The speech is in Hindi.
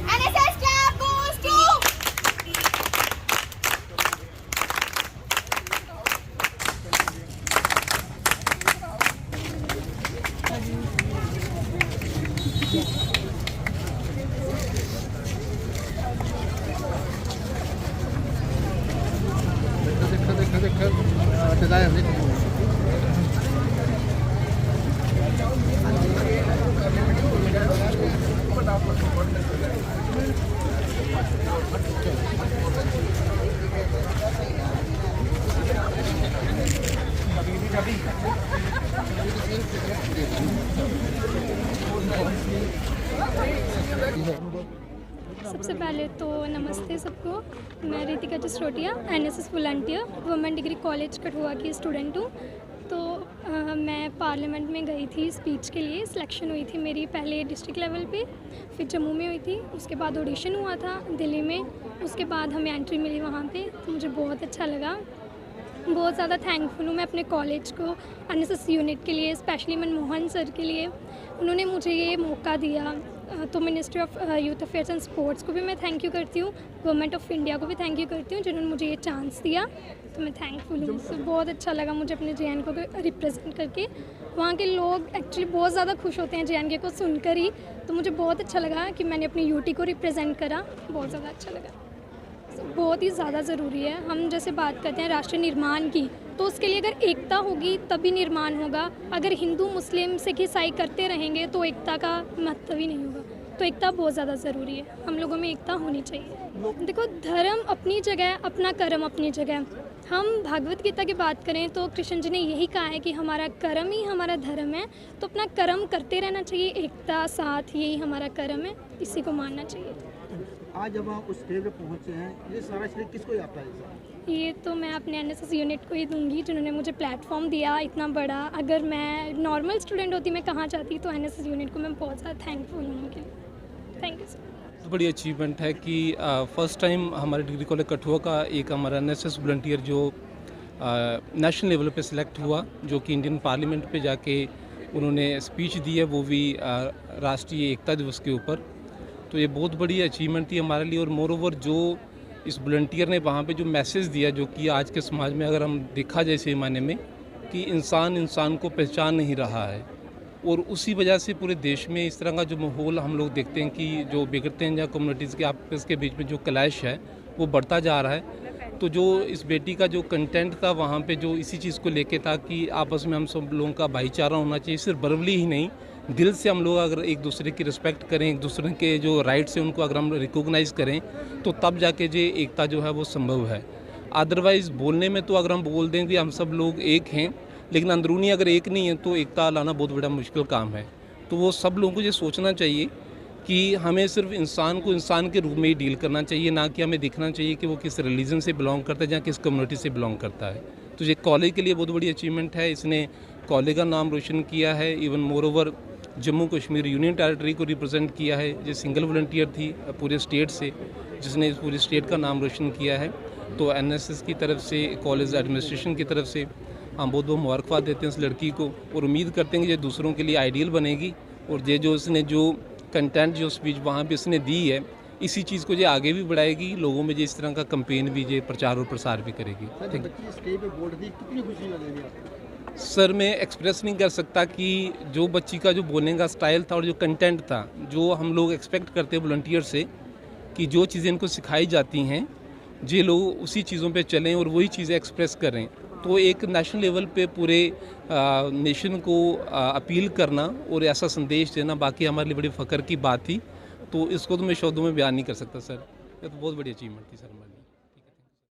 NSS Club goes to सबसे पहले तो नमस्ते सबको। मैं Ritika Jasrotia NSS volunteer women degree college Kathua की स्टूडेंट हूँ। तो मैं पार्लियामेंट में गई थी स्पीच के लिए। सिलेक्शन हुई थी मेरी पहले डिस्ट्रिक्ट लेवल पे, फिर जम्मू में हुई थी, उसके बाद ऑडिशन हुआ था दिल्ली में, उसके बाद हमें एंट्री मिली वहाँ पे। तो मुझे बहुत अच्छा लगा, बहुत ज़्यादा थैंकफुल हूँ मैं अपने कॉलेज को, एनएसएस यूनिट के लिए, स्पेशली मनमोहन सर के लिए। उन्होंने मुझे ये मौका दिया। तो ministry of youth affairs and sports को भी मैं थैंक यू करती हूँ, गवर्नमेंट ऑफ इंडिया को भी थैंक यू करती हूँ जिन्होंने मुझे ये चांस दिया। तो मैं थैंकफुल हूँ। तो बहुत अच्छा लगा मुझे अपने JN को रिप्रेजेंट करके। वहाँ के लोग एक्चुअली बहुत ज़्यादा खुश होते हैं JNK को सुनकर ही। तो मुझे बहुत अच्छा लगा कि मैंने अपनी UT को रिप्रेजेंट करा, बहुत ज़्यादा अच्छा लगा। बहुत ही ज़्यादा ज़रूरी है। हम जैसे बात करते हैं राष्ट्र निर्माण की, तो उसके लिए अगर एकता होगी तभी निर्माण होगा। अगर हिंदू मुस्लिम सिख ईसाई करते रहेंगे तो एकता का महत्व ही नहीं होगा। तो एकता बहुत ज़्यादा ज़रूरी है, हम लोगों में एकता होनी चाहिए। देखो, धर्म अपनी जगह, अपना कर्म अपनी जगह। हम भागवत गीता की बात करें तो कृष्ण जी ने यही कहा है कि हमारा कर्म ही हमारा धर्म है। तो अपना कर्म करते रहना चाहिए, एकता साथ, यही हमारा कर्म है, इसी को मानना चाहिए। आज जब आप उस स्टेज पे पहुंचे हैं, ये सारा श्रेय किसको जाता है? ये तो मैं अपने एनएसएस यूनिट को ही दूंगी जिन्होंने मुझे प्लेटफॉर्म दिया इतना बड़ा। अगर मैं नॉर्मल स्टूडेंट होती, मैं कहाँ जाती, तो एनएसएस यूनिट को मैं बहुत ज़्यादा थैंकफुल हूँ उनके लिए। Thank you sir. बड़ी अचीवमेंट है कि फ़र्स्ट टाइम हमारे डिग्री कॉलेज कठुआ का एक हमारा एनएसएस वॉलंटियर जो नेशनल लेवल पे सिलेक्ट हुआ, जो कि इंडियन पार्लियामेंट पे जाके उन्होंने स्पीच दी है, वो भी राष्ट्रीय एकता दिवस के ऊपर। तो ये बहुत बड़ी अचीवमेंट थी हमारे लिए। और मोर ओवर जो इस वॉलंटियर ने वहाँ पे जो मैसेज दिया, जो कि आज के समाज में अगर हम देखा जाए इसी मायने में कि इंसान को पहचान नहीं रहा है, और उसी वजह से पूरे देश में इस तरह का जो माहौल हम लोग देखते हैं कि जो बिगड़ते हैं या कम्युनिटीज़ के आपस के बीच में जो क्लैश है वो बढ़ता जा रहा है। तो जो इस बेटी का जो कंटेंट था वहाँ पे जो इसी चीज़ को लेके था कि आपस में हम सब लोगों का भाईचारा होना चाहिए, सिर्फ वर्बली ही नहीं, दिल से हम लोग अगर एक दूसरे की रिस्पेक्ट करें, एक दूसरे के जो राइट्स हैं उनको अगर हम रिकॉग्नाइज़ करें, तो तब जाके जो एकता जो है वो संभव है। अदरवाइज़ बोलने में तो अगर हम बोल दें कि हम सब लोग एक हैं, लेकिन अंदरूनी अगर एक नहीं है तो एकता लाना बहुत बड़ा मुश्किल काम है। तो वो सब लोगों को ये सोचना चाहिए कि हमें सिर्फ इंसान को इंसान के रूप में ही डील करना चाहिए, ना कि हमें दिखना चाहिए कि वो किस रिलीजन से बिलोंग करता है या किस कम्युनिटी से बिलोंग करता है। तो ये कॉलेज के लिए बहुत बड़ी अचीवमेंट है। इसने कॉलेज का नाम रोशन किया है। Even more over Jammu Kashmir union territory को रिप्रेजेंट किया है। जो सिंगल वॉलंटियर थी पूरे स्टेट से, जिसने पूरे स्टेट का नाम रोशन किया है। तो एनएसएस की तरफ से, कॉलेज एडमिनिस्ट्रेशन की तरफ से हम बहुत बहुत मुबारकबाद देते हैं इस लड़की को, और उम्मीद करते हैं कि ये दूसरों के लिए आइडियल बनेगी। और ये जो इसने जो कंटेंट जो स्पीच वहाँ पे इसने दी है, इसी चीज़ को ये आगे भी बढ़ाएगी, लोगों में जो इस तरह का कैंपेन भी ये प्रचार और प्रसार भी करेगी। सर मैं एक्सप्रेस नहीं कर सकता कि जो बच्ची का जो बोलने का स्टाइल था और जो कंटेंट था, जो हम लोग एक्सपेक्ट करते हैं वॉलंटियर से कि जो चीज़ें इनको सिखाई जाती हैं जे लोग उसी चीज़ों पे चलें और वही चीज़ें एक्सप्रेस करें, तो एक नेशनल लेवल पे पूरे नेशन को अपील करना और ऐसा संदेश देना बाकी हमारे लिए बड़ी फ़ख्र की बात थी। तो इसको तो मैं शब्दों में बयान नहीं कर सकता सर। ये तो बहुत बड़ी अचीवमेंट थी सर हमारी।